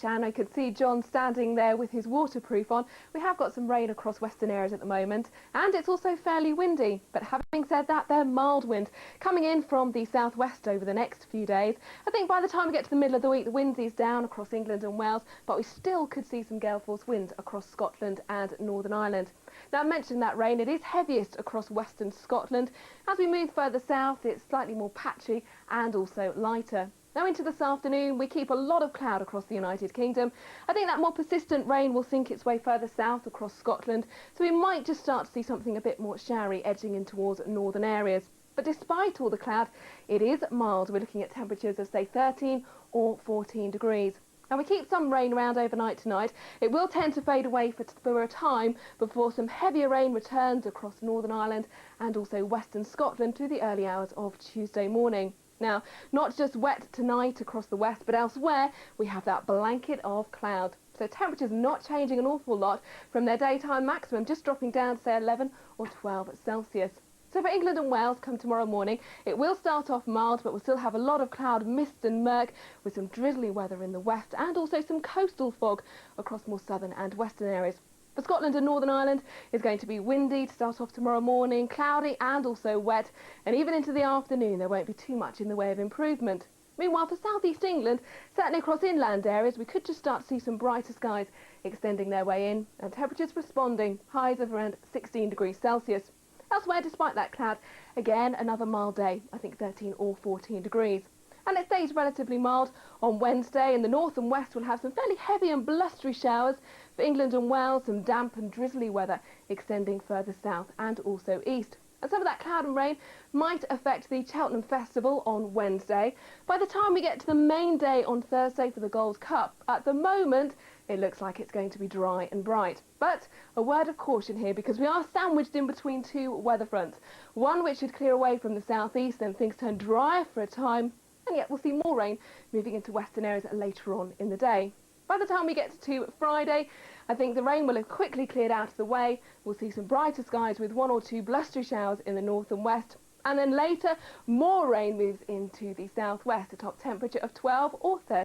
Shan. I could see John standing there with his waterproof on. We have got some rain across western areas at the moment, and it's also fairly windy. But having said that, they're mild wind coming in from the southwest over the next few days. I think by the time we get to the middle of the week, the wind is down across England and Wales, but we still could see some gale force winds across Scotland and Northern Ireland. Now, I mentioned that rain, it is heaviest across western Scotland. As we move further south, it's slightly more patchy and also lighter. Now into this afternoon, we keep a lot of cloud across the United Kingdom. I think that more persistent rain will sink its way further south across Scotland, so we might just start to see something a bit more showery edging in towards northern areas. But despite all the cloud, it is mild. We're looking at temperatures of, say, 13 or 14 degrees. And we keep some rain around overnight tonight. It will tend to fade away for a time before some heavier rain returns across Northern Ireland and also western Scotland through the early hours of Tuesday morning. Now, not just wet tonight across the west, but elsewhere we have that blanket of cloud. So temperatures not changing an awful lot from their daytime maximum, just dropping down to say 11 or 12 Celsius. So for England and Wales, come tomorrow morning, it will start off mild, but we'll still have a lot of cloud, mist and murk with some drizzly weather in the west and also some coastal fog across more southern and western areas. For Scotland and Northern Ireland, it's going to be windy to start off tomorrow morning, cloudy and also wet, and even into the afternoon there won't be too much in the way of improvement. Meanwhile, for South East England, certainly across inland areas, we could just start to see some brighter skies extending their way in, and temperatures responding, highs of around 16 degrees Celsius. Elsewhere, despite that cloud, again another mild day, I think 13 or 14 degrees. And it stays relatively mild on Wednesday. In the north and west, we'll have some fairly heavy and blustery showers. For England and Wales, some damp and drizzly weather extending further south and also east. And some of that cloud and rain might affect the Cheltenham Festival on Wednesday. By the time we get to the main day on Thursday for the Gold Cup, at the moment, it looks like it's going to be dry and bright. But a word of caution here, because we are sandwiched in between two weather fronts. One which should clear away from the southeast, then things turn drier for a time, and yet we'll see more rain moving into western areas later on in the day. By the time we get to Friday, I think the rain will have quickly cleared out of the way. We'll see some brighter skies with one or two blustery showers in the north and west. And then later, more rain moves into the southwest, a top temperature of 12 or 13.